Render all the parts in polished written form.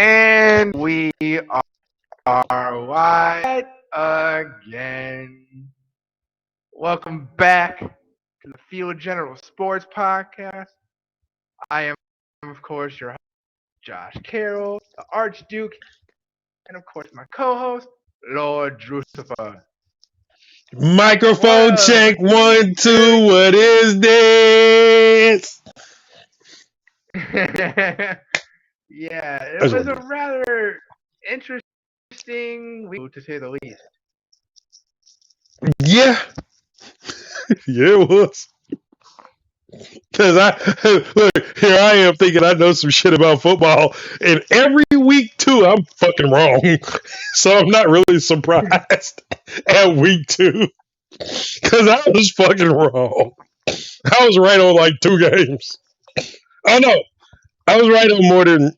And we are wide again. Welcome back to the Field General Sports Podcast. I am, of course, your host, Josh Carroll, the Archduke, and of course, my co-host, Lord Drusifer. Microphone check, 1, 2. What is this? Yeah, it was a rather interesting week, to say the least. Yeah, it was. Cause look, here I am thinking I know some shit about football, and every week too I'm fucking wrong. So I'm not really surprised at week 2, cause I was fucking wrong. I was right on like 2 games. Oh no, I was right on more than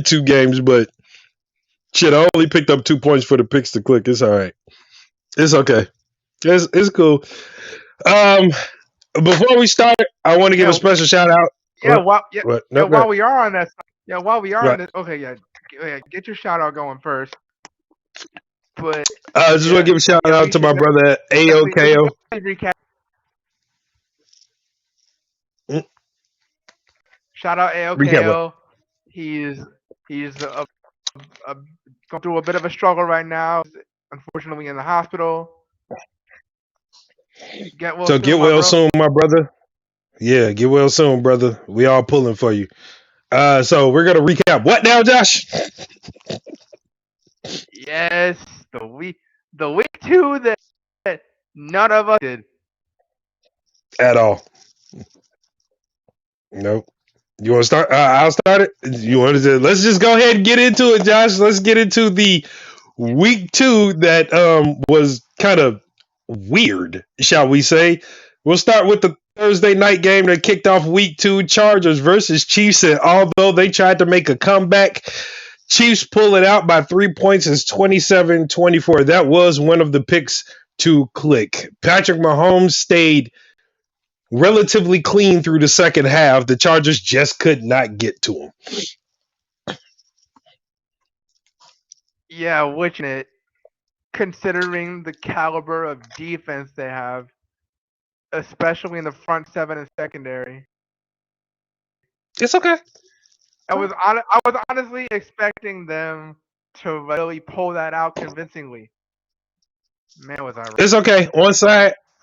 2 games, but shit, I only picked up 2 points for the picks to click. It's all right. It's okay. It's cool. Before we start, I want to give a special shout out. While we are on that, get your shout out going first. But I just want to give a shout out to my brother AOKO. Shout out AOKO. He's going through a bit of a struggle right now. Unfortunately, in the hospital. Get well soon, my brother. Yeah, get well soon, brother. We all pulling for you. So we're gonna recap. What now, Josh? Yes, the week 2 that none of us did at all. Nope. You want to start? I'll start it. You want to? Let's just go ahead and get into it, Josh. Let's get into the week 2 that was kind of weird, shall we say? We'll start with the Thursday night game that kicked off week 2, Chargers versus Chiefs. And although they tried to make a comeback, Chiefs pull it out by 3 points. It's 27-24. That was one of the picks to click. Patrick Mahomes stayed relatively clean through the second half. The Chargers just could not get to him. Yeah, which it, considering the caliber of defense they have, especially in the front 7 and secondary. It's okay. I was honestly expecting them to really pull that out convincingly. Man, was I right. It's okay.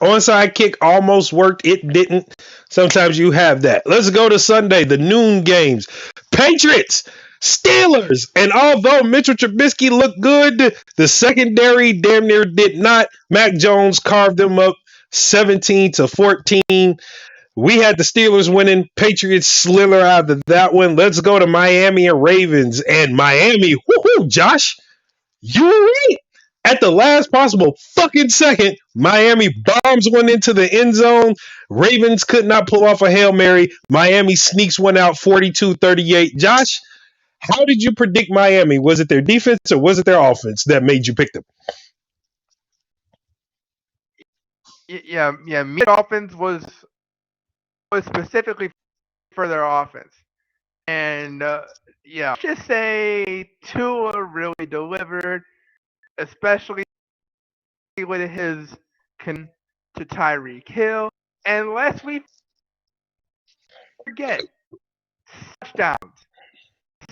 Onside kick almost worked. It didn't. Sometimes you have that. Let's go to Sunday, the noon games. Patriots, Steelers. And although Mitchell Trubisky looked good, the secondary damn near did not. Mac Jones carved them up 17-14. We had the Steelers winning. Patriots slither out of that one. Let's go to Miami and Ravens. And Miami, woohoo, Josh, you were right. At the last possible fucking second, Miami bombs one into the end zone. Ravens could not pull off a Hail Mary. Miami sneaks one out 42-38. Josh, how did you predict Miami? Was it their defense or was it their offense that made you pick them? Yeah. Mid offense was specifically for their offense. And just say Tua really delivered, especially with his to Tyreek Hill. And lest we forget, touchdowns.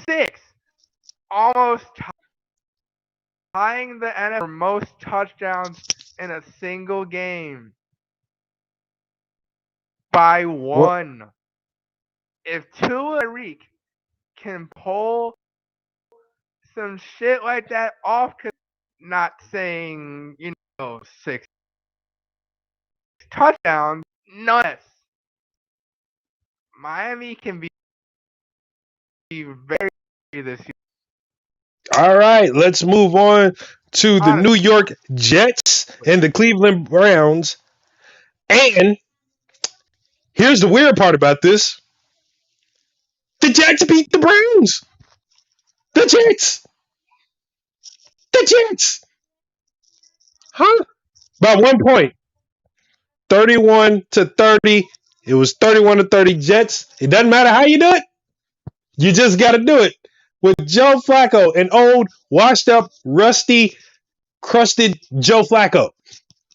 6. Almost tying the NFL for most touchdowns in a single game. By 1. What? If Tua Tyreek can pull some shit like that off, not saying, 6 touchdowns, none less. Miami can be very this year. All right, let's move on to the New York Jets and the Cleveland Browns. And here's the weird part about this. The Jets beat the Browns. The Jets. Huh? By 1 point. 31-30. It was 31-30 Jets. It doesn't matter how you do it. You just got to do it with Joe Flacco, an old, washed up, rusty, crusted Joe Flacco,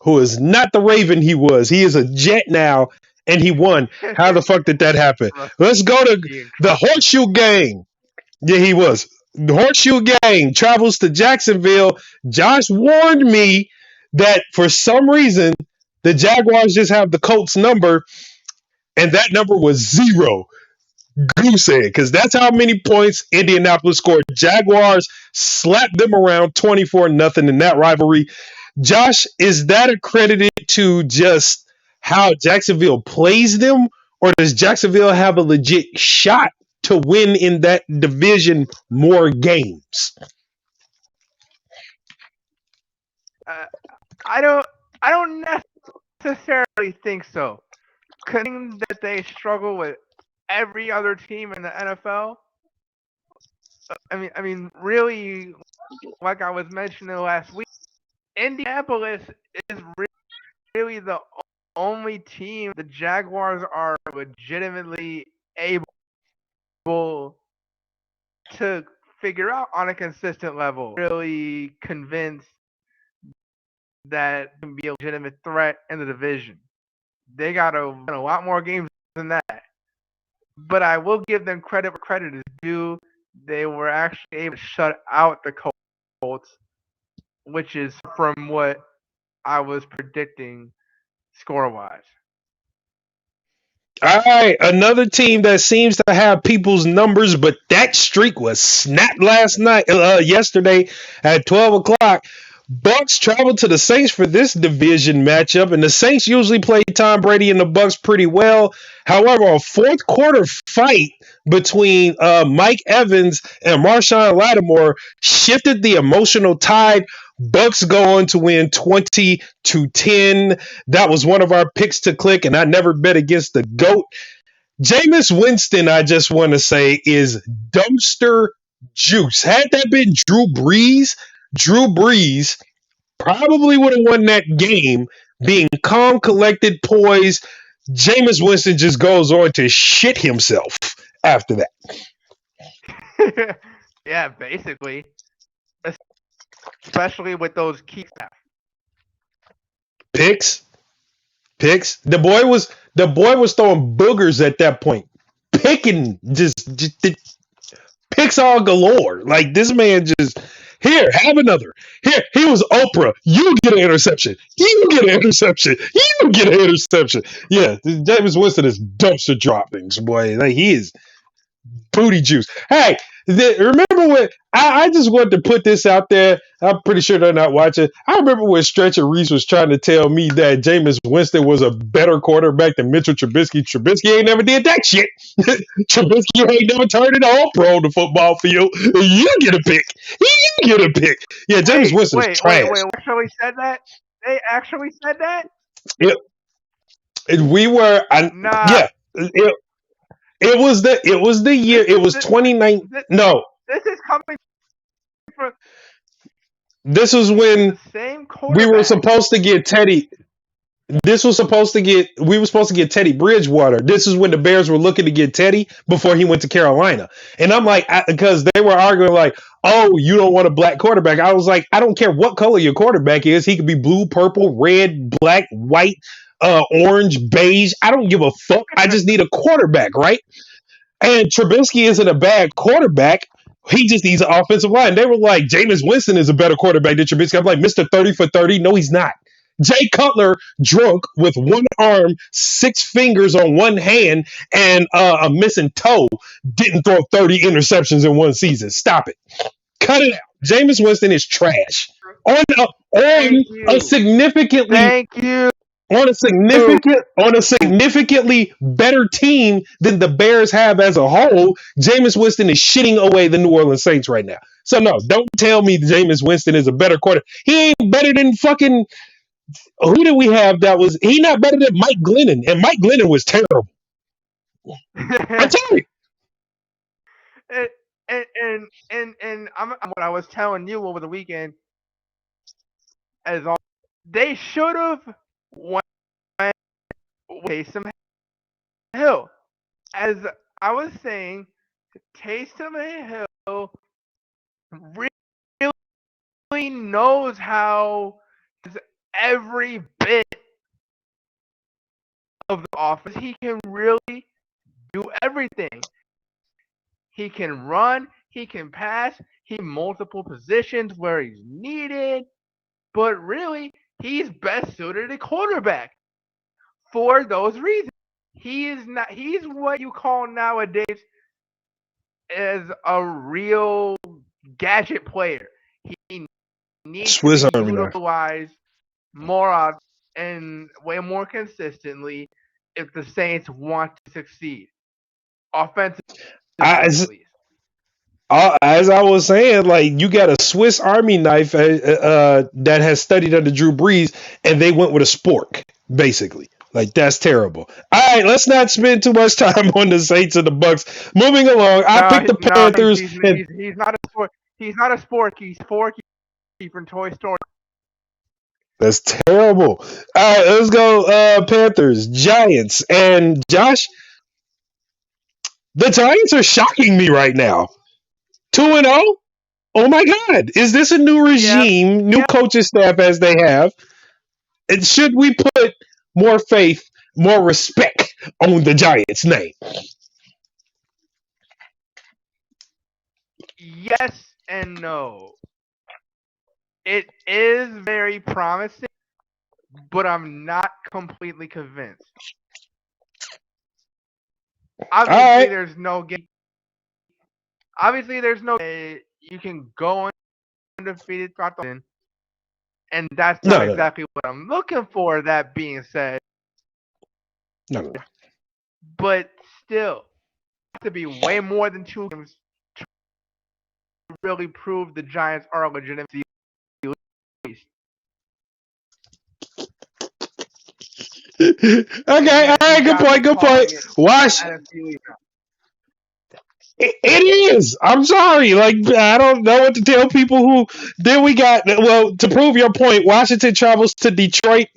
who is not the Raven he was. He is a Jet now, and he won. How the fuck did that happen? Let's go to the Horseshoe Gang. Yeah, he was. The Horseshoe Gang travels to Jacksonville. Josh warned me that for some reason the Jaguars just have the Colts number, and that number was 0. Goose egg, because that's how many points Indianapolis scored. Jaguars slapped them around 24-0 in that rivalry. Josh, is that accredited to just how Jacksonville plays them, or does Jacksonville have a legit shot to win in that division more games? I don't necessarily think so. Considering that they struggle with every other team in the NFL. I mean, really, like I was mentioning last week, Indianapolis is really the only team the Jaguars are legitimately able to figure out on a consistent level. Really convinced that can be a legitimate threat in the division. They got to win a lot more games than that. But I will give them credit where credit is due. They were actually able to shut out the Colts, which is from what I was predicting score-wise. All right, another team that seems to have people's numbers, but that streak was snapped yesterday at 12 o'clock. Bucks traveled to the Saints for this division matchup, and the Saints usually play Tom Brady and the Bucks pretty well. However, a fourth quarter fight between Mike Evans and Marshawn Lattimore shifted the emotional tide. Bucks go on to win 20-10. That was one of our picks to click, and I never bet against the GOAT. Jameis Winston, I just want to say, is dumpster juice. Had that been Drew Brees probably would have won that game, being calm, collected, poised. Jameis Winston just goes on to shit himself after that. Yeah, basically. Especially with those key stuff. Picks. The boy was throwing boogers at that point. Picking just picks all galore. Like, this man just, here, have another. Here, he was Oprah. You get an interception. You get an interception. You get an interception. Yeah, Jameis Winston is dumpster droppings, boy. Like, he is booty juice. Hey, remember when I just wanted to put this out there? I'm pretty sure they're not watching. I remember when Stretcher Reese was trying to tell me that Jameis Winston was a better quarterback than Mitchell Trubisky. Trubisky ain't never did that shit. Trubisky ain't never turned it all pro on the football field. You get a pick. You get a pick. Yeah, Jameis Winston is trash. Wait, actually said that? They actually said that? Yeah. We were. Nah. Yeah. It was the year. It was 2019. No. This is coming from. This was when we were supposed to get Teddy. We were supposed to get Teddy Bridgewater. This is when the Bears were looking to get Teddy before he went to Carolina. And I'm like, because they were arguing like, oh, you don't want a black quarterback. I was like, I don't care what color your quarterback is. He could be blue, purple, red, black, white, orange, beige. I don't give a fuck. I just need a quarterback, right? And Trubisky isn't a bad quarterback. He just needs an offensive line. They were like, Jameis Winston is a better quarterback than Trubisky. I'm like, Mr. 30 for 30. No, he's not. Jay Cutler, drunk with one arm, 6 fingers on one hand, and a missing toe, didn't throw 30 interceptions in one season. Stop it. Cut it out. Jameis Winston is trash. On a significantly. Thank you. On a significantly better team than the Bears have as a whole, Jameis Winston is shitting away the New Orleans Saints right now. So no, don't tell me Jameis Winston is a better quarterback. He ain't better than fucking. Who did we have that was? He not better than Mike Glennon, and Mike Glennon was terrible. I tell you. And what I was telling you over the weekend, as all they should have went Taysom Hill. As I was saying, Taysom Hill really knows how every bit of the offense. He can really do everything. He can run, he can pass, he multiple positions where he's needed, but really, he's best suited at quarterback for those reasons. He is not. He's what you call nowadays as a real gadget player. He needs to Swiss be Army knife. utilized more often and way more consistently if the Saints want to succeed offensively, I, at least. as I was saying, like you got a Swiss Army knife that has studied under Drew Brees, and they went with a spork, basically. Like that's terrible. All right, let's not spend too much time on the Saints and the Bucks. Moving along, I picked the No, Panthers, and he's not a sport. He's not a sport. He's Forky from Toy Story. that's terrible. All right, let's go. Panthers, Giants, and Josh. The Giants are shocking me right now. 2-0. Oh my God! Is this a new Yep. regime, new coaching staff as they have? And should we put more faith, more respect on the Giants' name? Yes and no. It is very promising, but I'm not completely convinced. All Obviously, right. there's no game. Obviously, there's no. You can go undefeated throughout the season, and that's not No. exactly what I'm looking for. That being said, No. but still, to be way more than 2 games to really prove the Giants are a legitimate. Okay. And All yes, you right. Good got me point. Good calling point. it Wash. NFC league now. It is. I'm sorry. Like I don't know what to tell people who. Then we got to prove your point. Washington travels to Detroit,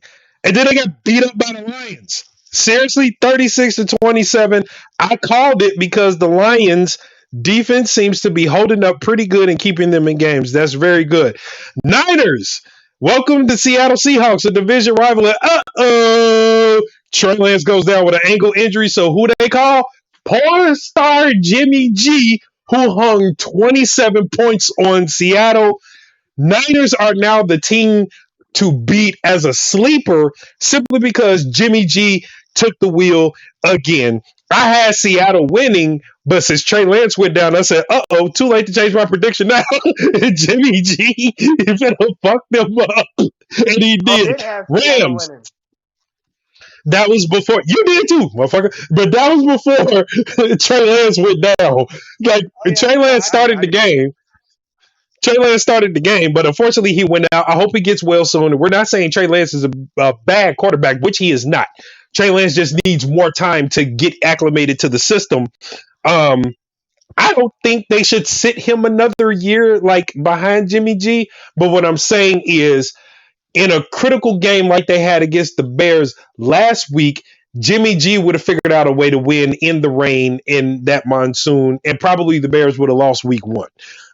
and then they got beat up by the Lions. Seriously, 36-27. I called it because the Lions defense seems to be holding up pretty good and keeping them in games. That's very good. Niners, welcome to Seattle Seahawks, a division rival. Trey Lance goes down with an ankle injury. So who they call? Porn star Jimmy G, who hung 27 points on Seattle. Niners are now the team to beat as a sleeper simply because Jimmy G took the wheel again. I had Seattle winning, but since Trey Lance went down, I said, too late to change my prediction now. Jimmy G is going to fuck them up. And he I did. did have Seattle Rams. winning. That was before you did too, motherfucker. But that was before Trey Lance went down. Like Trey Lance started the game. Trey Lance started the game, but unfortunately he went out. I hope he gets well soon. We're not saying Trey Lance is a bad quarterback, which he is not. Trey Lance just needs more time to get acclimated to the system. I don't think they should sit him another year like behind Jimmy G. But what I'm saying is, in a critical game like they had against the Bears last week, Jimmy G would have figured out a way to win in the rain in that monsoon, and probably the Bears would have lost week 1.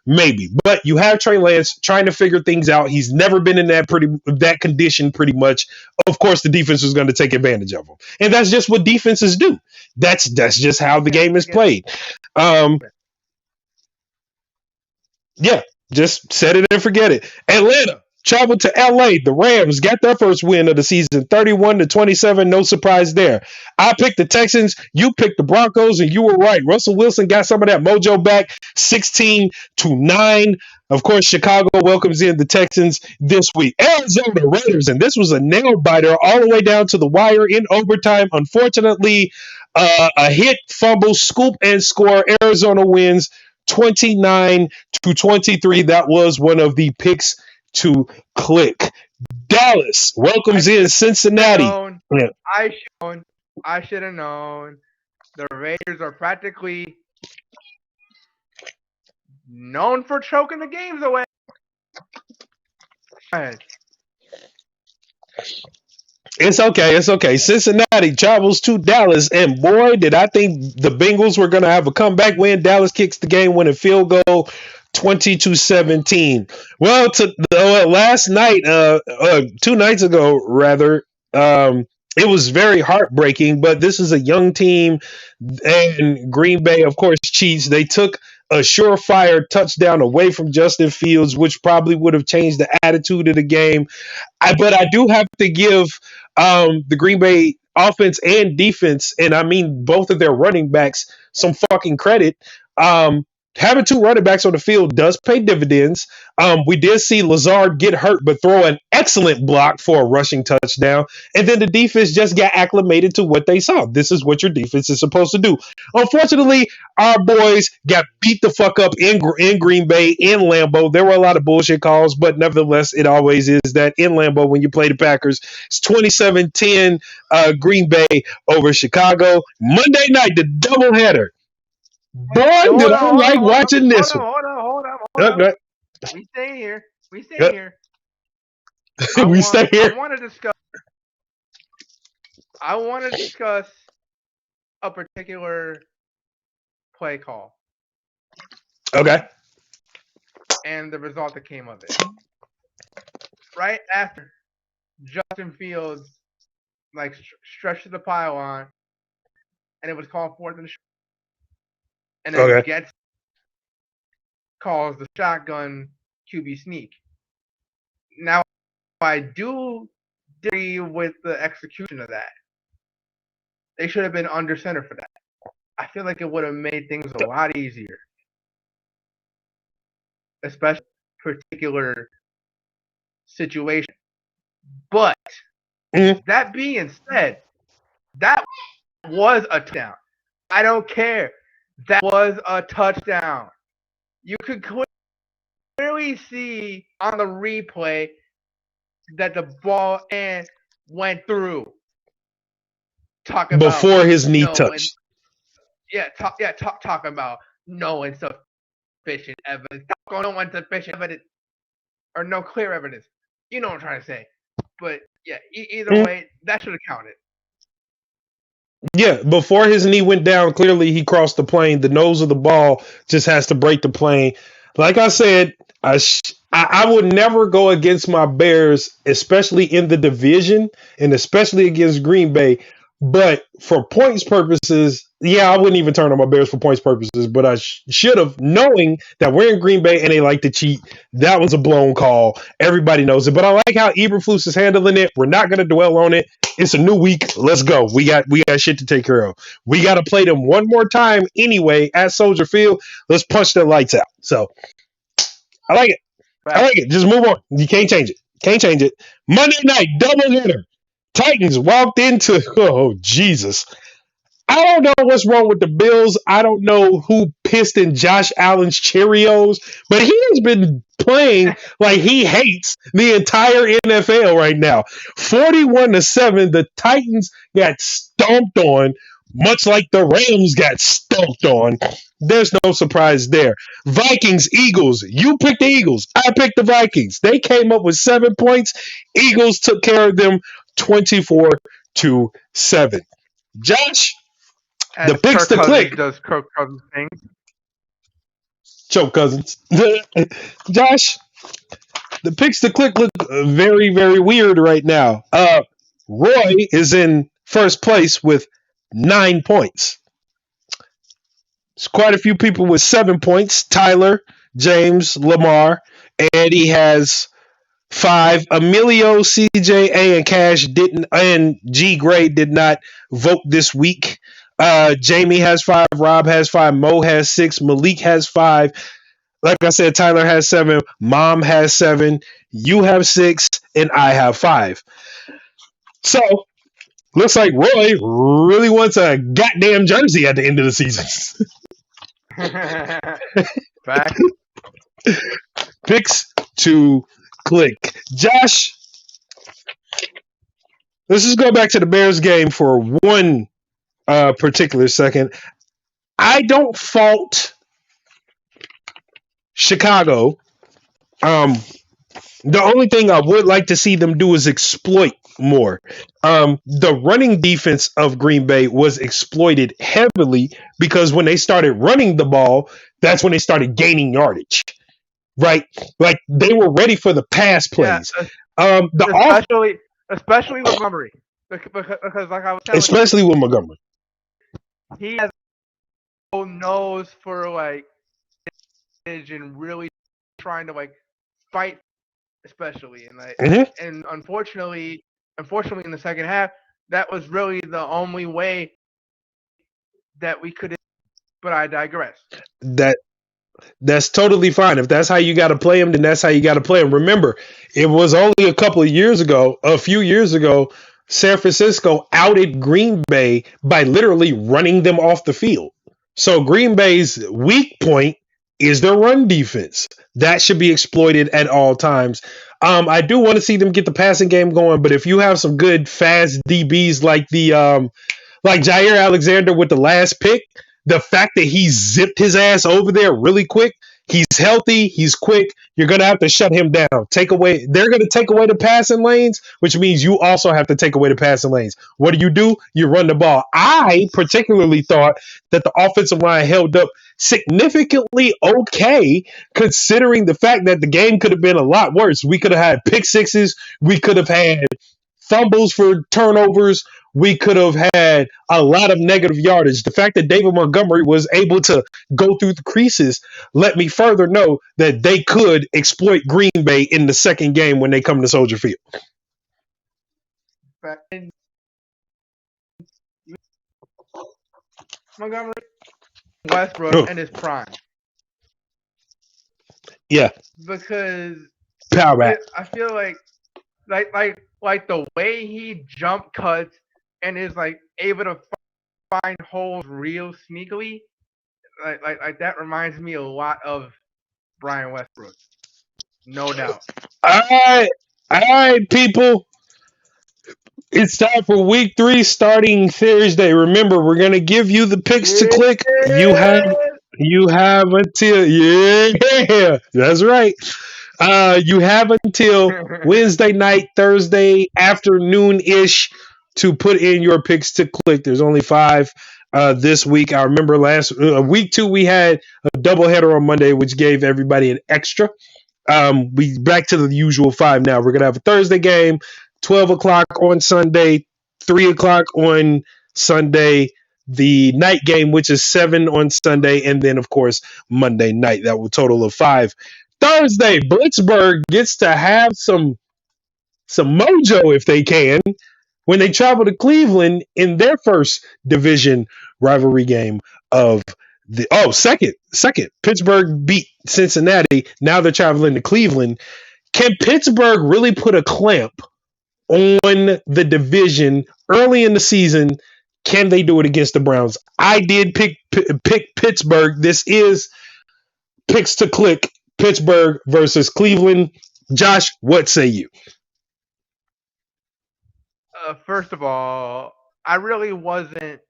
Maybe. But you have Trey Lance trying to figure things out. He's never been in that condition pretty much. Of course, the defense is going to take advantage of him. And that's just what defenses do. That's just how the game is played. Yeah, just set it and forget it. Atlanta traveled to LA. The Rams got their first win of the season, 31-27. No surprise there. I picked the Texans, you picked the Broncos, and you were right. Russell Wilson got some of that mojo back, 16-9. Of course, Chicago welcomes in the Texans this week. Arizona Raiders, and this was a nail biter all the way down to the wire in overtime. Unfortunately, a hit, fumble, scoop, and score. Arizona wins 29-23. That was one of the picks to click. Dallas welcomes in Cincinnati. I should have known. The Raiders are practically known for choking the games away. It's okay. It's okay. Cincinnati travels to Dallas, and boy, did I think the Bengals were going to have a comeback win. Dallas kicks the game-winning field goal, 20-17. Well, last night, 2 nights ago, rather, it was very heartbreaking. But this is a young team, and Green Bay, of course, cheats. They took a surefire touchdown away from Justin Fields, which probably would have changed the attitude of the game. But I do have to give the Green Bay offense and defense, and I mean both of their running backs, some fucking credit. Having two running backs on the field does pay dividends. We did see Lazard get hurt, but throw an excellent block for a rushing touchdown. And then the defense just got acclimated to what they saw. This is what your defense is supposed to do. Unfortunately, our boys got beat the fuck up in Green Bay, in Lambeau. There were a lot of bullshit calls, but nevertheless, it always is that in Lambeau when you play the Packers. It's 27-10 Green Bay over Chicago. Monday night, the doubleheader. Boy, did I like watching this one. Hold on. Okay. We stay here. We stay Yep. here. Stay here. I want to discuss a particular play call Okay. and the result that came of it. Right after Justin Fields stretched the pylon, and it was called fourth and short, and then Okay. Getz calls the shotgun QB sneak. Now, I do agree with the execution of that. They should have been under center for that. I feel like it would have made things a lot easier, especially particular situation. But that being said, that was a touchdown. I don't care. That was a touchdown. You could clearly see on the replay that the ball went through. Talking Before about his knee touched. Talking about no insufficient evidence. No insufficient evidence or no clear evidence. You know what I'm trying to say. But yeah, either way, that should have counted. Yeah, before his knee went down, clearly he crossed the plane. The nose of the ball just has to break the plane. Like I said, I would never go against my Bears, especially in the division and especially against Green Bay. But for points purposes, yeah, I wouldn't even turn on my Bears for points purposes. But I should have, knowing that we're in Green Bay and they like to cheat. That was a blown call. Everybody knows it. But I like how Eberflus is handling it. We're not going to dwell on it. It's a new week. Let's go. We got shit to take care of. We got to play them one more time anyway at Soldier Field. Let's punch their lights out. So I like it. I like it. Just move on. You can't change it. Can't change it. Monday night, doubleheader. Titans walked into, oh, Jesus. I don't know what's wrong with the Bills. I don't know who pissed in Josh Allen's Cheerios, but he has been playing like he hates the entire NFL right now. 41-7, the Titans got stomped on, much like the Rams got stomped on. There's no surprise there. Vikings, Eagles. You picked the Eagles. I picked the Vikings. They came up with 7 points. Eagles took care of them 24-7. Josh, the picks to click. Does Kirk Cousins things? Choke Cousins. Josh, the picks to click look very, very weird right now. Roy is in first place with 9 points. There's quite a few people with 7 points. Tyler, James, Lamar, and he has 5. Emilio, CJA, and Cash didn't, and G Gray did not vote this week. Jamie has 5. Rob has 5. Mo has 6. Malik has 5. Like I said, Tyler has 7. Mom has 7. You have 6, and I have 5. So looks like Roy really wants a goddamn jersey at the end of the season. Back. Picks to click. Josh, let's just go back to the Bears game for one particular second. I don't fault Chicago. The only thing I would like to see them do is exploit more. The running defense of Green Bay was exploited heavily because when they started running the ball, that's when they started gaining yardage. Right? Like they were ready for the pass Yeah, plays. The off, especially with Montgomery, because like I was telling especially with Montgomery. you, he has no nose for like and really trying to like fight, especially and like Hmm. and unfortunately in the second half, that was really the only way that we could. But I digress. That That's totally fine. If that's how you got to play him, then that's how you got to play him. Remember, it was only a few years ago, San Francisco outed Green Bay by literally running them off the field. So Green Bay's weak point is their run defense. That should be exploited at all times. I do want to see them get the passing game going, but if you have some good fast DBs like like Jair Alexander with the last pick, the fact that he zipped his ass over there really quick, he's healthy, he's quick. You're gonna have to shut him down. They're gonna take away the passing lanes, which means you also have to take away the passing lanes. What do? You run the ball. I particularly thought that the offensive line held up significantly okay, considering the fact that the game could have been a lot worse. We could have had pick sixes, we could have had fumbles for turnovers. We could have had a lot of negative yardage. The fact that David Montgomery was able to go through the creases let me further know that they could exploit Green Bay in the second game when they come to Soldier Field. And Montgomery, Westbrook, and his prime. Yeah. Because Power back. I feel like the way he jump cuts and is like able to find holes real sneakily, like that reminds me a lot of Brian Westbrook, no doubt. All right, people. It's time for week 3 starting Thursday. Remember, we're gonna give you the picks to click. You have until that's right. You have until Wednesday night, Thursday afternoon ish to put in your picks to click. There's only 5 this week. I remember last week 2 we had a doubleheader on Monday, which gave everybody an extra. We back to the usual 5 now. We're gonna have a Thursday game, 12 o'clock on Sunday, 3 o'clock on Sunday, the night game, which is 7 on Sunday, and then, of course, Monday night. That will total of 5. Thursday, Blitzburg gets to have some mojo if they can when they travel to Cleveland in their first division rivalry game of second. Pittsburgh beat Cincinnati. Now they're traveling to Cleveland. Can Pittsburgh really put a clamp on the division early in the season? Can they do it against the Browns? I did pick Pittsburgh. This is picks to click. Pittsburgh versus Cleveland. Josh, what say you? First of all, I really wasn't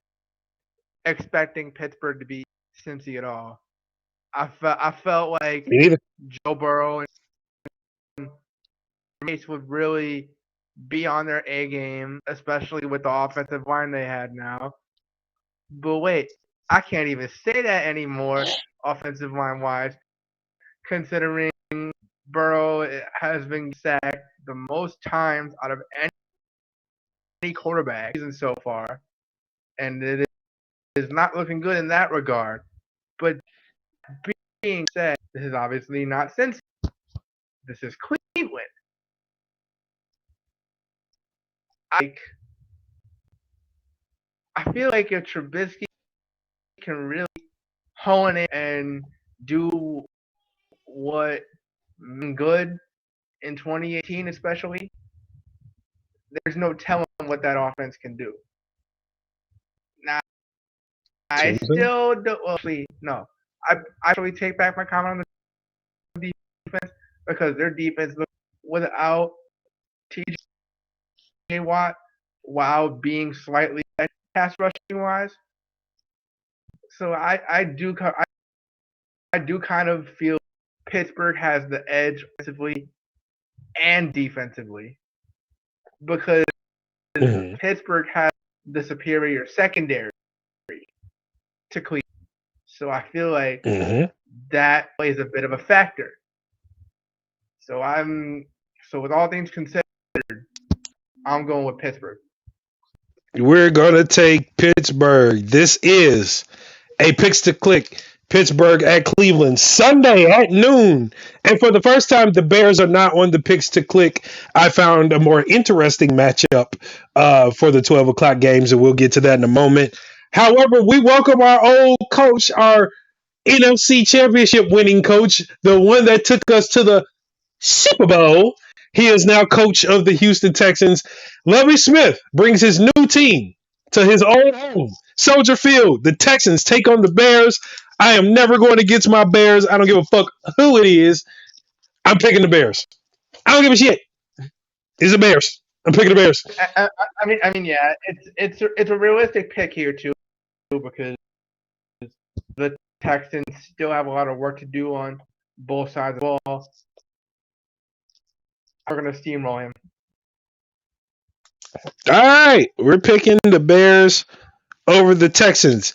expecting Pittsburgh to beat Cincy at all. I felt like Me neither. Joe Burrow and Mace would really be on their A game, especially with the offensive line they had now. But wait, I can't even say that anymore, offensive line wise, considering Burrow has been sacked the most times out of any quarterback season so far, and it is not looking good in that regard. But being said, this is obviously not Cincy. This is Cleveland. I feel like if Trubisky can really hone in and do what good in 2018, especially, there's no telling what that offense can do. Now, I still don't. Well, actually, no. I actually take back my comment on the defense because their defense without T.J. Watt, while being slightly pass rushing wise. So I do kind of feel Pittsburgh has the edge offensively and defensively because Mhm. Pittsburgh has the superior secondary to Cleveland. So I feel like Mhm. that plays a bit of a factor. So with all things considered, I'm going with Pittsburgh. We're gonna take Pittsburgh. This is a Picks to Click. Pittsburgh at Cleveland Sunday at noon. And for the first time, the Bears are not on the Picks to Click. I found a more interesting matchup for the 12 o'clock games, and we'll get to that in a moment. However, we welcome our old coach, our NFC Championship winning coach, the one that took us to the Super Bowl. He is now coach of the Houston Texans. Lovie Smith brings his new team to his old home, Soldier Field. The Texans take on the Bears. I am never going against my Bears. I don't give a fuck who it is. I'm picking the Bears. I don't give a shit. It's the Bears. I'm picking the Bears. Yeah, it's a realistic pick here too, because the Texans still have a lot of work to do on both sides of the ball. We're gonna steamroll him. All right, we're picking the Bears over the Texans.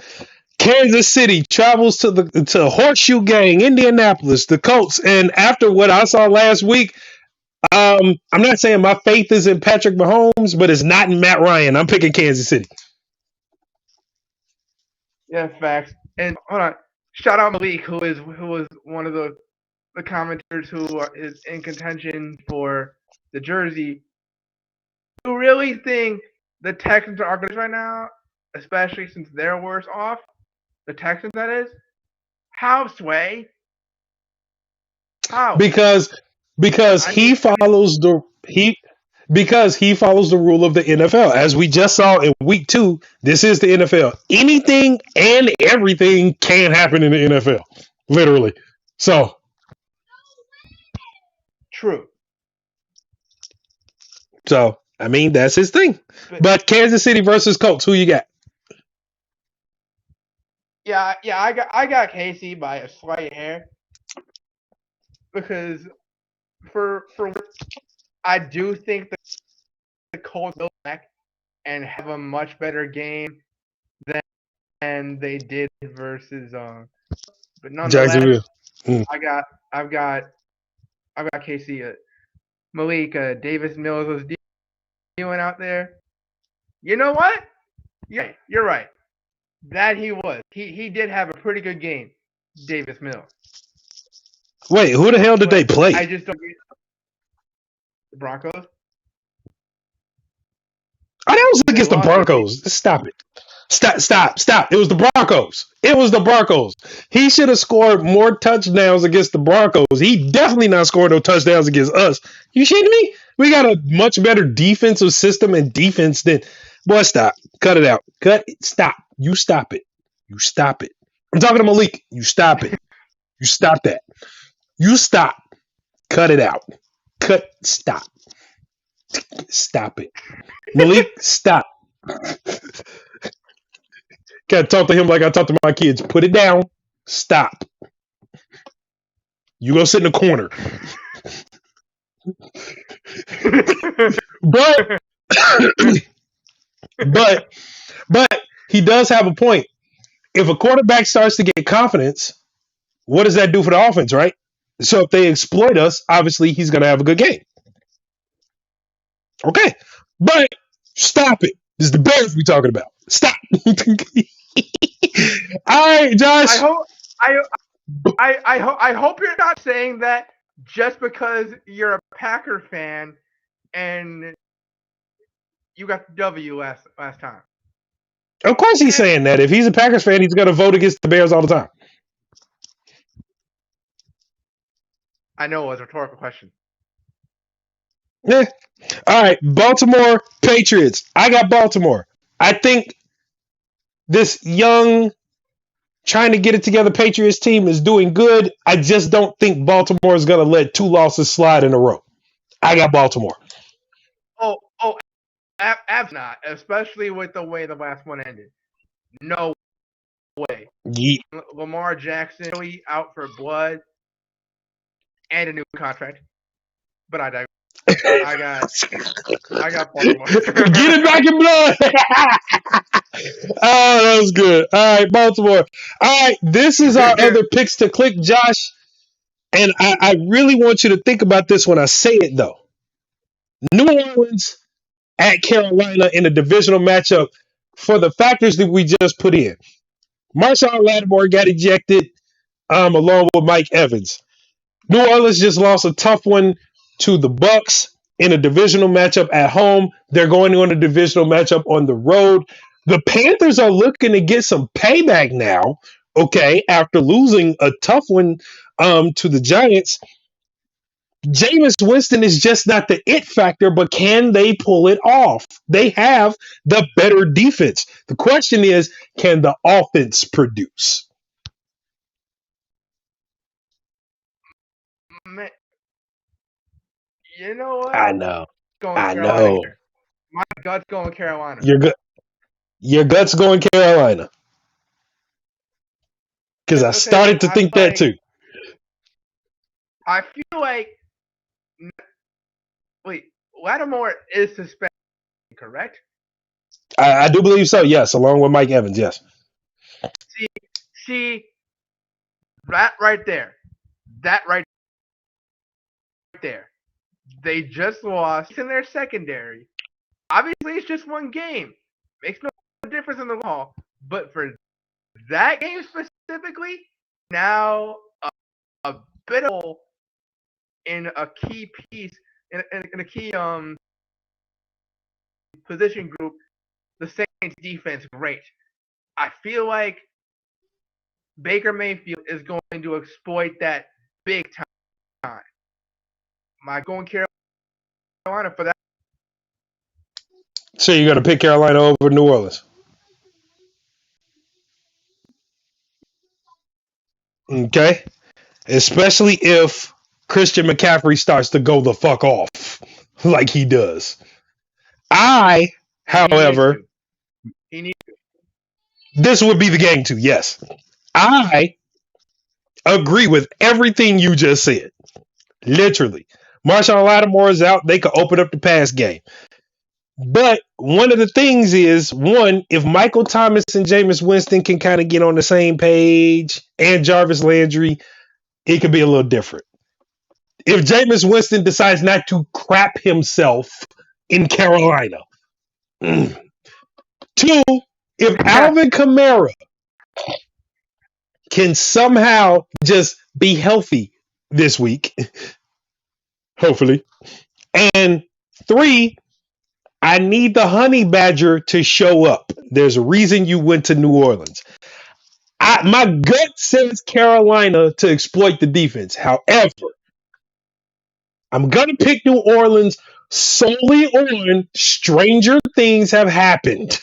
Kansas City travels to Horseshoe Gang, Indianapolis, the Colts, and after what I saw last week, I'm not saying my faith is in Patrick Mahomes, but it's not in Matt Ryan. I'm picking Kansas City. Yeah, facts. And hold on, shout out Malik, who was one of the commentators who is in contention for the jersey. Do you really think the Texans are good right now, especially since they're worse off? The Texans, that is. How, Sway? How? Because he follows the rule of the NFL. As we just saw in week 2, this is the NFL. Anything and everything can happen in the NFL. Literally. So true. So I mean that's his thing. But Kansas City versus Colts, who you got? Yeah, I got KC by a slight hair. Because I do think the Colts go back and have a much better game than they did versus but nonetheless Jacksonville. I've got KC. Malik Davis Mills was dealing out there. You know what? Yeah, you're right. That he was. He did have a pretty good game, Davis Mills. Wait, who the hell did they play? I just don't. The Broncos. Oh, that was against the Broncos. Stop it. Stop. It was the Broncos. He should have scored more touchdowns against the Broncos. He definitely not scored no touchdowns against us. You shitting me? We got a much better defensive system and defense than. Boy, stop. Cut it out. Stop. You stop it. I'm talking to Malik. You stop it. You stop that. You stop. Cut it out. Stop. Stop it. Malik, stop. Gotta talk to him like I talk to my kids. Put it down. Stop. You go sit in the corner. but he does have a point. If a quarterback starts to get confidence, what does that do for the offense, right? So if they exploit us, obviously he's going to have a good game. Okay. But stop it. This is the Bears we're talking about. Stop. All right, Josh. I hope you're not saying that just because you're a Packer fan and you got the W last time. Of course he's saying that. If he's a Packers fan, he's going to vote against the Bears all the time. I know it was a rhetorical question. Yeah. All right. Baltimore Patriots. I got Baltimore. I think this young, trying to get it together Patriots team is doing good. I just don't think Baltimore is going to let 2 losses slide in a row. I got Baltimore. Abs not, especially with the way the last one ended. No way. Yeah. Lamar Jackson out for blood and a new contract. But I digress. I got Baltimore. Get it back in blood. Oh, that was good. All right, Baltimore. All right, this is our other picks to click, Josh. And I really want you to think about this when I say it, though. New Orleans at Carolina in a divisional matchup for the factors that we just put in. Marshon Lattimore got ejected along with Mike Evans. New Orleans just lost a tough one to the Bucks in a divisional matchup at home. They're going on a divisional matchup on the road. The Panthers are looking to get some payback now, okay, after losing a tough one to the Giants. Jameis Winston is just not the it factor, but can they pull it off? They have the better defense. The question is, can the offense produce? Man, you know what? I know. Going I Carolina know. here. My gut's going Carolina. Your gut's going Carolina. Because I started to think that too. I feel like, wait, Lattimore is suspended, correct? I do believe so, yes, along with Mike Evans, yes. See, that right there. They just lost in their secondary. Obviously, it's just one game. Makes no difference in the ball. But for that game specifically, now a bit of in a key piece, in a key position group, the Saints defense great. I feel like Baker Mayfield is going to exploit that big time. Am I going Carolina for that? So you're going to pick Carolina over New Orleans? Okay. Especially if Christian McCaffrey starts to go the fuck off like he does. However, this would be the game too, yes. I agree with everything you just said. Literally. Marshon Lattimore is out. They could open up the pass game. But one of the things is, one, if Michael Thomas and Jameis Winston can kind of get on the same page and Jarvis Landry, it could be a little different. If Jameis Winston decides not to crap himself in Carolina. 2, if Alvin Kamara can somehow just be healthy this week, hopefully. And 3, I need the Honey Badger to show up. There's a reason you went to New Orleans. My gut says Carolina to exploit the defense. However, I'm going to pick New Orleans solely on stranger things have happened.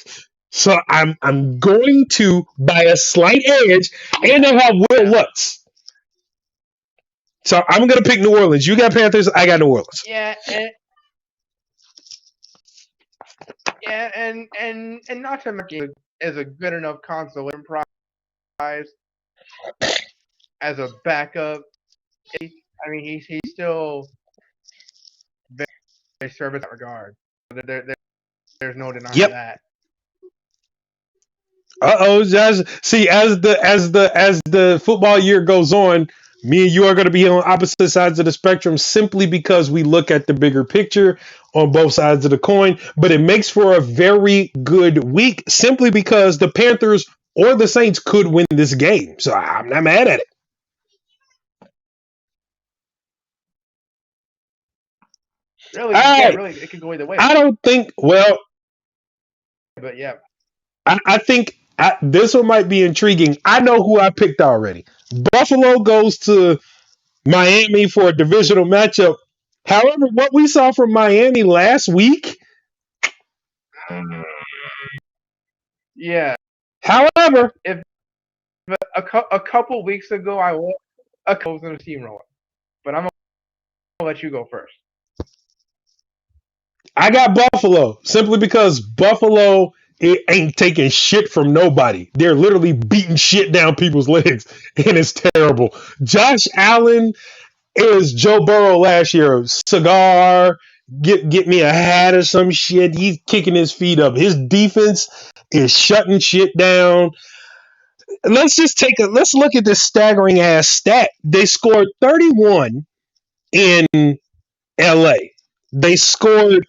So I'm going to, by a slight edge, and they have Will Lutz. So I'm going to pick New Orleans. You got Panthers, I got New Orleans. Yeah, and not to mention is a good enough consolation prize as a backup. I mean, he's still very service in that regard. There's no denying that. Josh. See, as the football year goes on, me and you are going to be on opposite sides of the spectrum simply because we look at the bigger picture on both sides of the coin. But it makes for a very good week simply because the Panthers or the Saints could win this game. So I'm not mad at it. Really, really, it could go either way. I don't think. Well, but yeah, I think this one might be intriguing. I know who I picked already. Buffalo goes to Miami for a divisional matchup. However, what we saw from Miami last week. Yeah. However, if a couple weeks ago I was in a steamroller, but I'm gonna let you go first. I got Buffalo simply because Buffalo ain't taking shit from nobody. They're literally beating shit down people's legs, and it's terrible. Josh Allen is Joe Burrow last year. Cigar, get me a hat or some shit. He's kicking his feet up. His defense is shutting shit down. Let's look at this staggering ass stat. They scored 31 in LA. They scored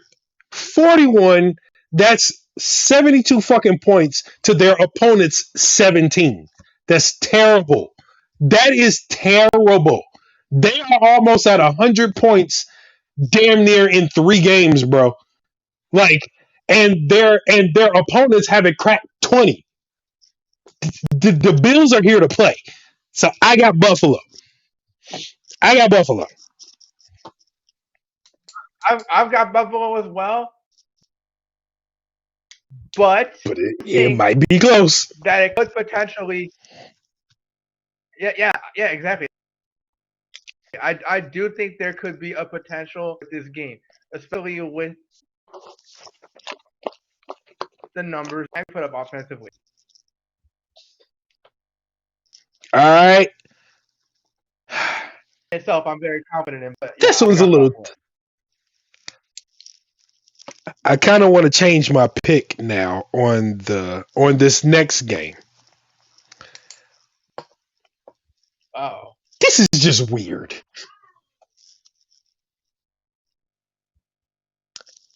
41. That's 72 fucking points to their opponent's 17. That's terrible. That is terrible. They are almost at 100 points damn near in 3 games, bro. Like, and their opponents haven't cracked 20. The Bills are here to play. So I got Buffalo. I got Buffalo. I've got Buffalo as well, but But it might be close. that it could potentially. Yeah, exactly. I do think there could be a potential with this game, especially with the numbers I put up offensively. All right. Itself, I'm very confident in. But This I one's got a little. Buffalo. I kind of want to change my pick now on this next game. Oh, This is just weird.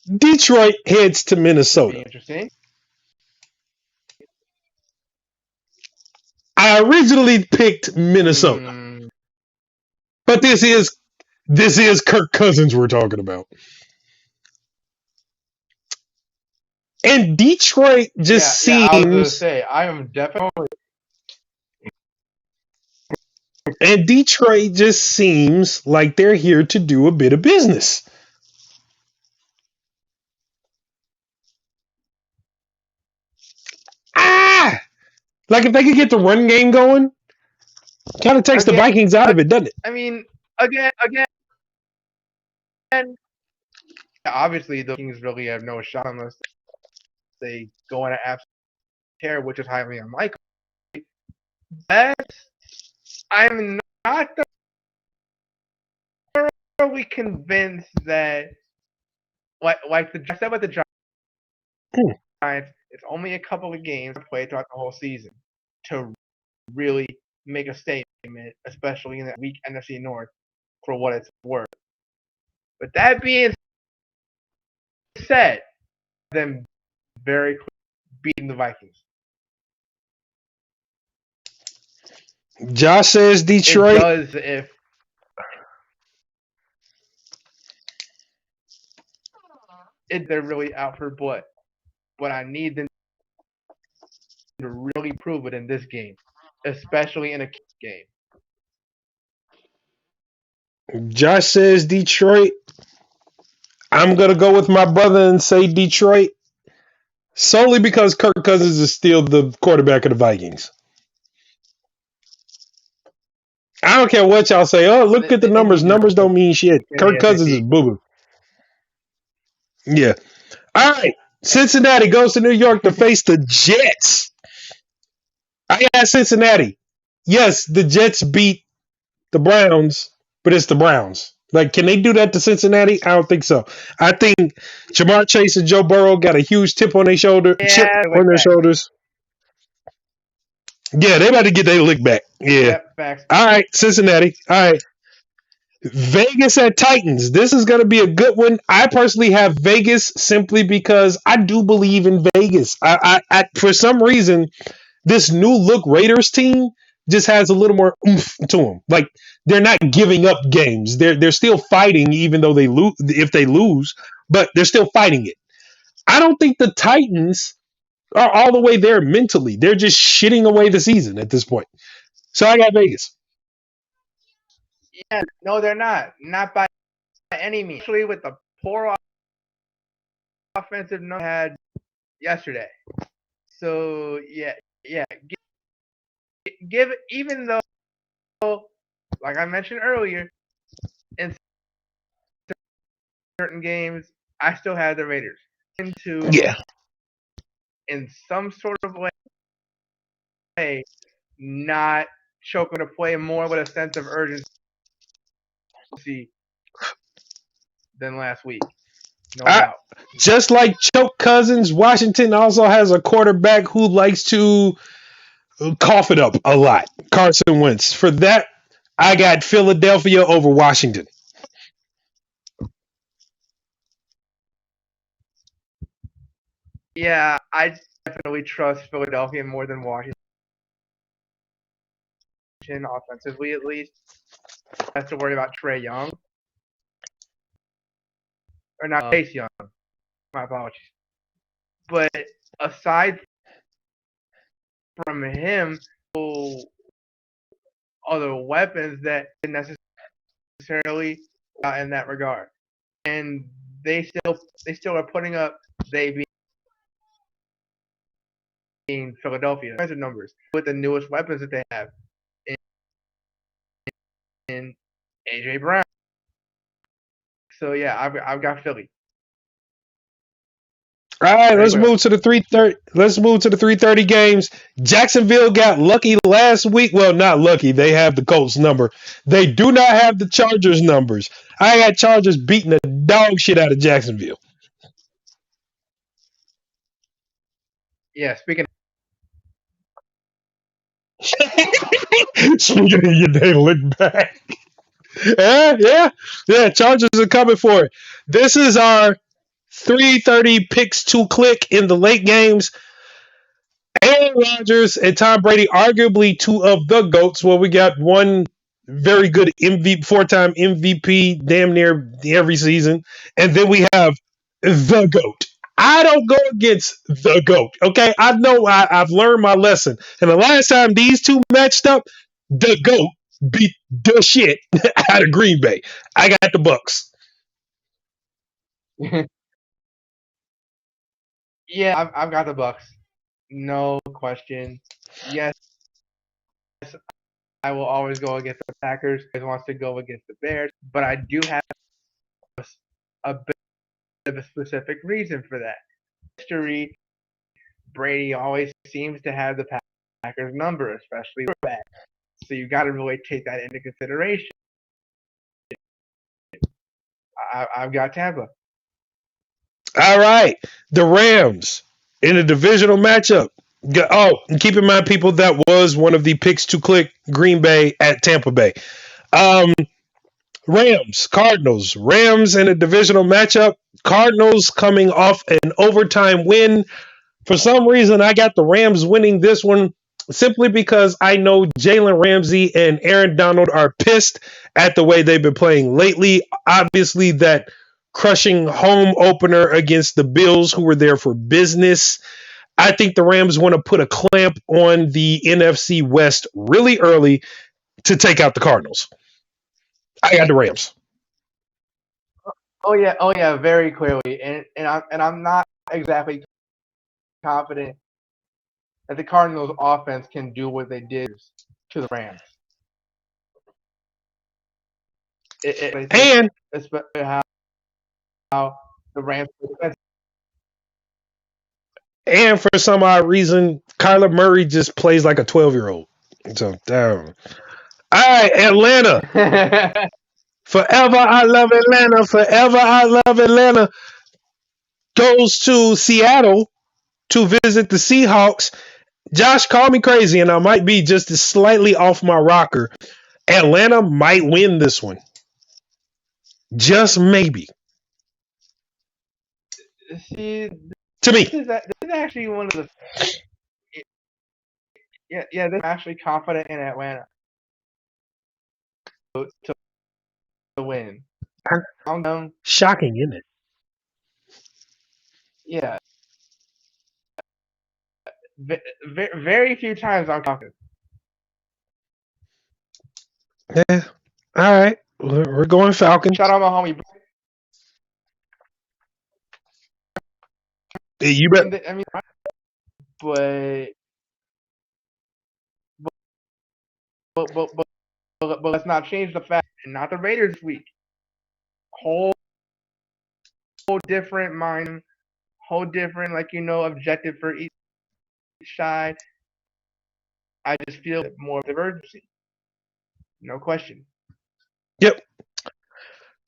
Detroit heads to be Minnesota. interesting. I originally picked Minnesota, but this is Kirk Cousins we're talking about. And Detroit just I was gonna seems say I am definitely. and Detroit just seems like they're here to do a bit of business. Ah! Like if they could get the run game going, kind of takes the Vikings out of it, doesn't it? I mean, again, obviously the Vikings really have no shot unless they go on an absolute tear, which is highly unlikely. But I'm not thoroughly convinced that, like the I said with the Giants, it's only a couple of games to play throughout the whole season to really make a statement, especially in that weak NFC North, for what it's worth. But that being said, them very quickly beating the Vikings. Josh says Detroit. It does if they're really out for blood. But I need them to really prove it in this game, especially in a game. Josh says Detroit. I'm going to go with my brother and say Detroit solely because Kirk Cousins is still the quarterback of the Vikings. I don't care what y'all say. Oh, look at the numbers. Numbers don't mean shit. Kirk Cousins is boo-boo. Yeah. All right. Cincinnati goes to New York to face the Jets. I got Cincinnati. Yes, the Jets beat the Browns, but it's the Browns. Like, can they do that to Cincinnati? I don't think so. I think Jamar Chase and Joe Burrow got a huge chip on their shoulders. Yeah, they about to get their lick back. Yeah. All right, Cincinnati. All right. Vegas at Titans. This is going to be a good one. I personally have Vegas simply because I do believe in Vegas. I for some reason, this new look Raiders team just has a little more oomph to them. Like they're not giving up games. They're still fighting, even though they lose. If they lose, but they're still fighting it. I don't think the Titans are all the way there mentally. They're just shitting away the season at this point. So I got Vegas. Yeah, no, they're not. Not by any means. Especially with the poor offensive number had yesterday. So yeah. Give even though, like I mentioned earlier, in certain games, I still have the Raiders in some sort of way, not choking to play more with a sense of urgency than last week. no I, doubt. just like Choke Cousins, Washington also has a quarterback who likes to cough it up a lot. Carson Wentz. For that, I got Philadelphia over Washington. Yeah, I definitely trust Philadelphia more than Washington offensively, at least. I have to worry about Trey Young or not Chase Young. My apologies. But aside from him, other weapons that didn't necessarily in that regard, and they still are putting up they being Philadelphia defensive numbers with the newest weapons that they have in AJ Brown. So yeah, I've got Philly. All right, Very let's clearly. move to the 3:30. Let's move to the 3:30 games. Jacksonville got lucky last week. Well, not lucky. They have the Colts number. They do not have the Chargers numbers. I got Chargers beating the dog shit out of Jacksonville. Yeah, speaking They look back. Yeah. Chargers are coming for it. This is our 3:30 picks to click in the late games. Aaron Rodgers and Tom Brady, arguably two of the GOATs. Well, we got one very good MVP, four-time MVP, damn near every season. And then we have the GOAT. I don't go against the GOAT. Okay. I know I've learned my lesson. And the last time these two matched up, the GOAT beat the shit out of Green Bay. I got the Bucks. yeah, I've got the Bucks. No question. Yes, I will always go against the Packers. Always wants to go against the Bears, but I do have a bit of a specific reason for that. History, Brady always seems to have the Packers number, especially quarterback. So you got to really take that into consideration. I've got Tampa. All right. The Rams in a divisional matchup. Oh, and keep in mind, people, that was one of the picks to click Green Bay at Tampa Bay. Um, Rams, Cardinals. Rams in a divisional matchup. Cardinals coming off an overtime win. For some reason, I got the Rams winning this one simply because I know Jalen Ramsey and Aaron Donald are pissed at the way they've been playing lately. Obviously, that crushing home opener against the Bills, who were there for business. I think the Rams want to put a clamp on the NFC West really early to take out the Cardinals. I got the Rams. Oh yeah, very clearly, and I'm not exactly confident that the Cardinals' offense can do what they did to the Rams. And Especially how the Rams defense. and for some odd reason, Kyler Murray just plays like a 12-year-old. So damn. All right, Atlanta. Forever I love Atlanta. Forever I love Atlanta. Goes to Seattle to visit the Seahawks. Josh, call me crazy, and I might be just slightly off my rocker. Atlanta might win this one. Just maybe. See, To me. this is actually one of the they're actually confident in Atlanta to win. Shocking, isn't it? Yeah, very few times I'm confident. Yeah. All right. We're going Falcons. Shout out my homie. Hey, you bet. I mean, but but let's not change the fact, and not the Raiders this week. Whole different mind, whole different objective for each side. I just feel more of urgency. No question. Yep.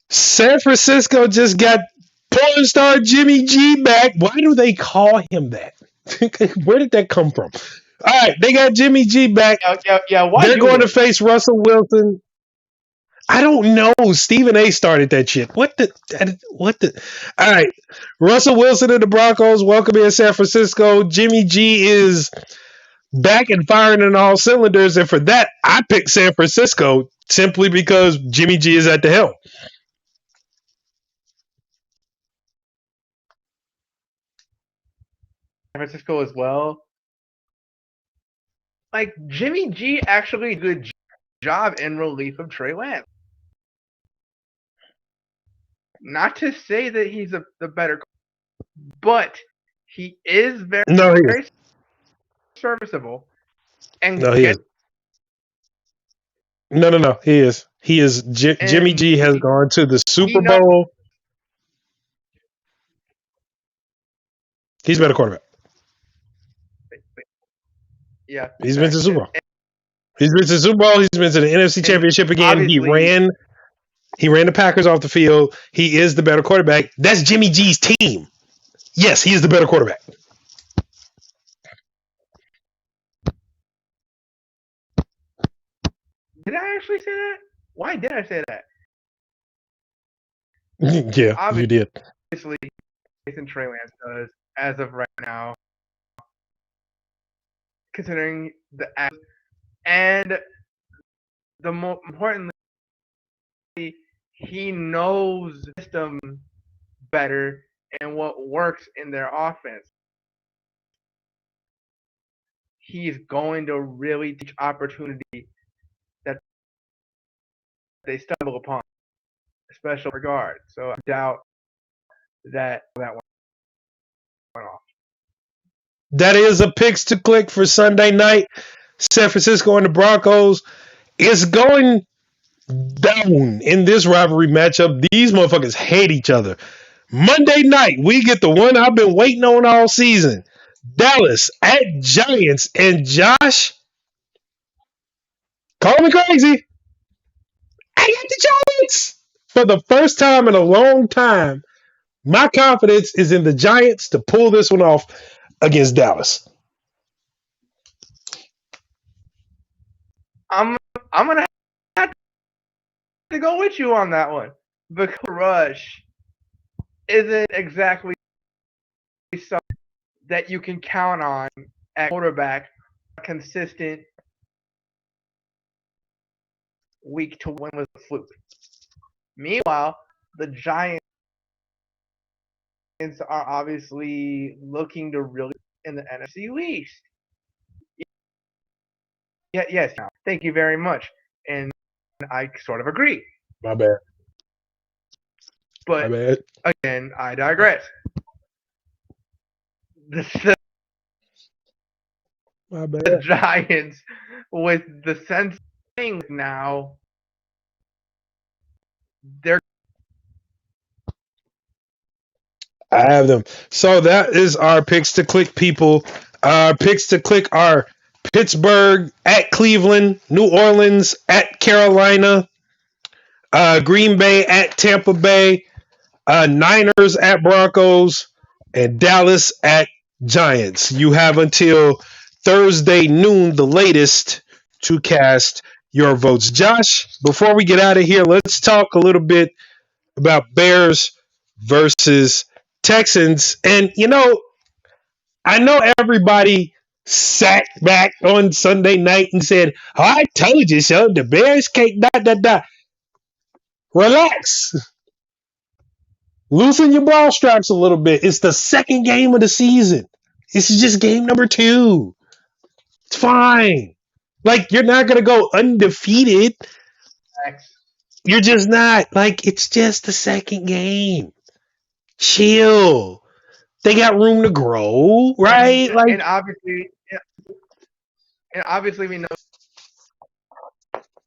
San Francisco just got Porn star Jimmy G back. Why do they call him that? Where did that come from? All right, they got Jimmy G back. Yeah. Why They're do going they? to face Russell Wilson. I don't know. Stephen A. started that shit. What the? All right. Russell Wilson and the Broncos welcome in San Francisco. Jimmy G is back and firing on all cylinders. And for that, I picked San Francisco simply because Jimmy G is at the helm. San Francisco as well. Like Jimmy G actually did a good job in relief of Trey Lance. Not to say that he's the better, but he is very, No, he is. very serviceable. And No, he is. No. He is. He is. Jimmy G has gone to the Super Bowl. He's been a quarterback. Yeah. He's been to the Super Bowl. He's been to the Super Bowl. He's been to the NFC Championship again. He ran the Packers off the field. He is the better quarterback. That's Jimmy G's team. Yes, he is the better quarterback. Did I actually say that? Why did I say that? Yeah, obviously, you did. Obviously, Jason Trey Lance does as of right now, considering the and the more importantly, he knows the system better and what works in their offense. He's going to really teach opportunity that they stumble upon, special regard. So I doubt that went off. That is a picks to click for Sunday night. San Francisco and the Broncos is going down in this rivalry matchup. These motherfuckers hate each other. Monday night, we get the one I've been waiting on all season. Dallas at Giants. And Josh, call me crazy, I got the Giants. For the first time in a long time, my confidence is in the Giants to pull this one off against Dallas. I'm gonna have to go with you on that one because Rush isn't exactly something that you can count on at quarterback consistent week to win with a fluke. Meanwhile, the Giants are obviously looking to really in the NFC East. Yes. Thank you very much. And I sort of agree. My bad. But again, I digress. The Giants, with the sense of things now, I have them. So that is our picks to click, people. Our picks to click are Pittsburgh at Cleveland, New Orleans at Carolina, Green Bay at Tampa Bay, Niners at Broncos, and Dallas at Giants. You have until Thursday noon, the latest, to cast your votes. Josh, before we get out of here, let's talk a little bit about Bears versus Texans. And, I know everybody sat back on Sunday night and said, oh, I told you so. The Bears can't, Relax. Loosen your ball straps a little bit. It's the second game of the season. This is just game number 2. It's fine. Like, you're not going to go undefeated. You're just not. Like, it's just the second game. Chill. They got room to grow, right? And obviously we know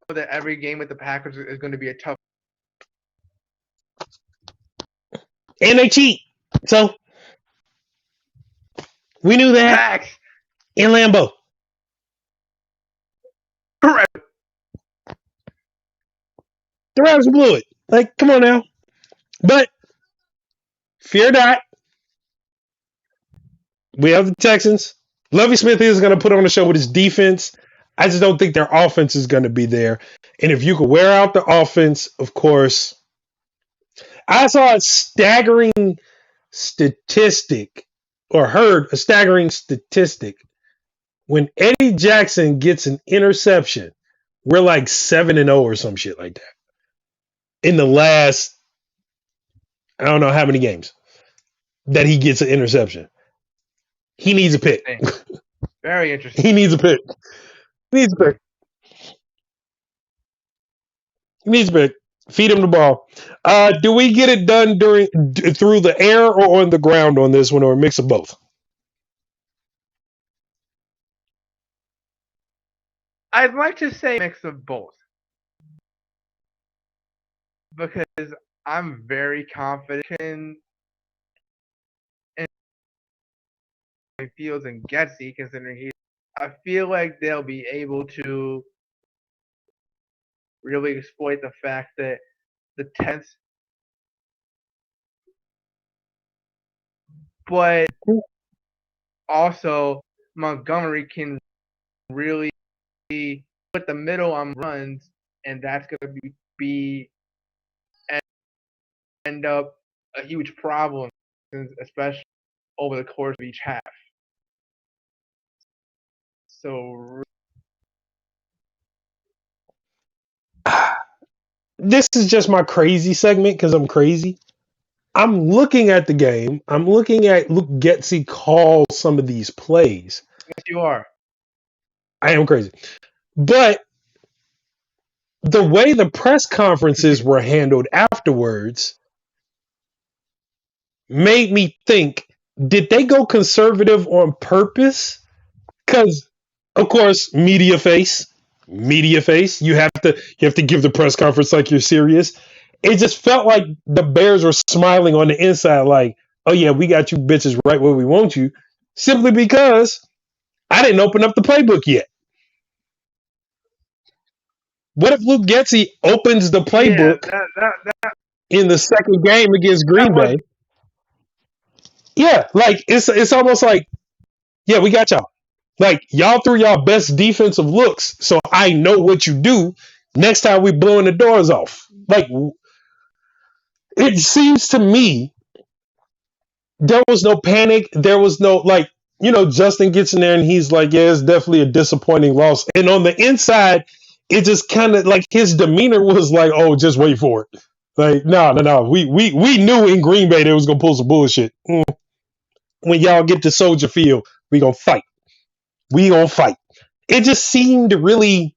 that every game with the Packers is going to be a tough. And they cheat. So, we knew that. Facts. In Lambeau. Correct. The Rams blew it. Like, come on now. But Fear not. We have the Texans. Lovie Smith is going to put on a show with his defense. I just don't think their offense is going to be there. And if you could wear out the offense, of course. I saw a staggering statistic or heard a staggering statistic. When Eddie Jackson gets an interception, we're like 7-0 or some shit like that. In the last, I don't know how many games that he gets an interception. He needs a pick. Very interesting. He needs a pick. He needs a pick. He needs a pick. Feed him the ball. Do we get it done through the air or on the ground on this one, or a mix of both? I'd like to say a mix of both. Because I'm very confident in Fields and Getsy, considering I feel like they'll be able to really exploit the fact that the tenth, but also Montgomery can really put the middle on runs, and that's going to be end up a huge problem, especially over the course of each half. So this is just my crazy segment because I'm crazy. I'm looking at the game. I'm looking at Luke Getsy call some of these plays. Yes, you are. I am crazy. But the way the press conferences were handled afterwards made me think, did they go conservative on purpose? Because, of course, media face. You have to give the press conference like you're serious. It just felt like the Bears were smiling on the inside, like, oh yeah, we got you bitches right where we want you, simply because I didn't open up the playbook yet. What if Luke Getsy opens the playbook in the second game against Green Bay? Yeah, like it's almost like, yeah, we got y'all. Like, y'all threw y'all best defensive looks, so I know what you do. Next time we blowing the doors off. Like, it seems to me there was no panic. There was no, like, Justin gets in there and he's like, yeah, it's definitely a disappointing loss. And on the inside, it just kind of like his demeanor was like, oh, just wait for it. Like, no. We knew in Green Bay they was going to pull some bullshit. When y'all get to Soldier Field, we going to fight. It just seemed really,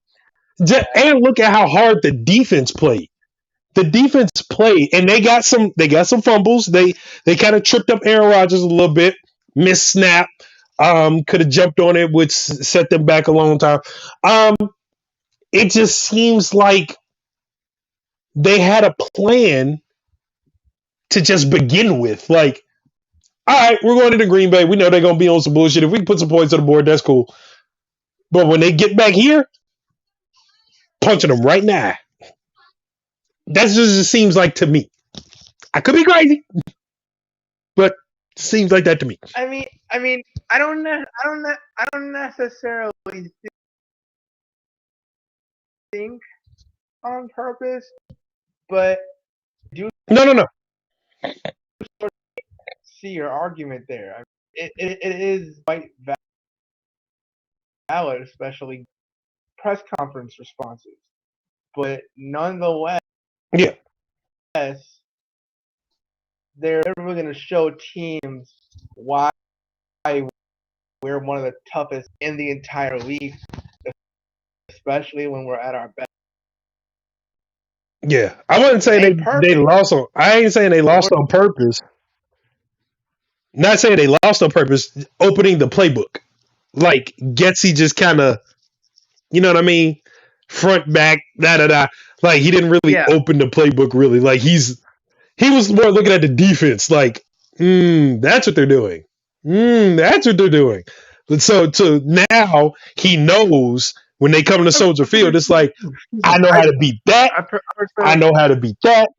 and look at how hard the defense played. The defense played, and they got some fumbles. They kind of tripped up Aaron Rodgers a little bit, missed snap, could have jumped on it, which set them back a long time. It just seems like they had a plan to just begin with. Like, all right, we're going into Green Bay. We know they're going to be on some bullshit. If we can put some points on the board, that's cool. But when they get back here, punching them right now. That just seems like to me. I could be crazy, but it seems like that to me. I mean, I don't necessarily think on purpose, but do no. See your argument there. It is quite valid, especially press conference responses. But nonetheless, yeah, they're never going to show teams why we're one of the toughest in the entire league, especially when we're at our best. Yeah, I wouldn't say they lost on. I ain't saying they lost on purpose. Not saying they lost on purpose. Opening the playbook, like Getsy just kind of, you know what I mean, front back, da. Like he didn't really open the playbook. Really, like he was more looking at the defense. Like, that's what they're doing. That's what they're doing. But so now he knows when they come to Soldier Field, it's like, I know how to beat that. I know how to beat that.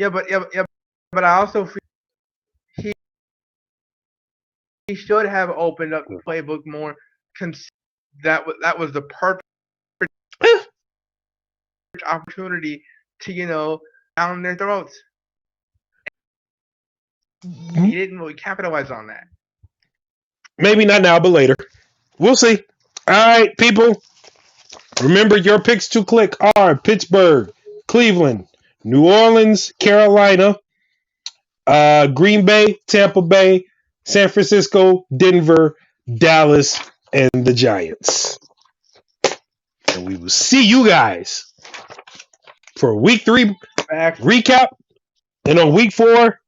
but I also feel he should have opened up the playbook more. That was the perfect opportunity to down their throats. He didn't really capitalize on that. Maybe not now, but later. We'll see. All right, people. Remember, your picks to click are Pittsburgh, Cleveland, New Orleans, Carolina, Green Bay, Tampa Bay, San Francisco, Denver, Dallas, and the Giants. And we will see you guys for week 3 recap and on week 4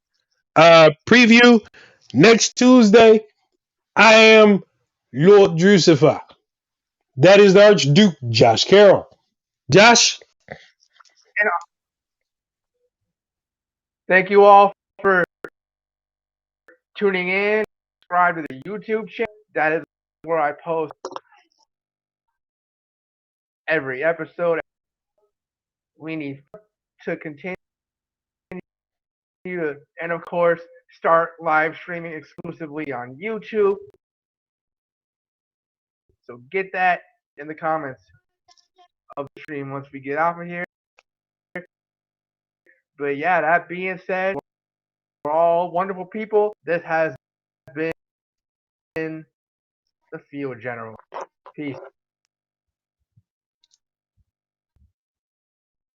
preview next Tuesday. I am Lord Drusifer. That is the Archduke Josh Carroll. Josh? Thank you all for tuning in. Subscribe to the YouTube channel. That is where I post every episode. We need to continue to, and of course, start live streaming exclusively on YouTube. So get that in the comments of the stream once we get off of here. But yeah, that being said, we're all wonderful people. This has been the Field General. Peace.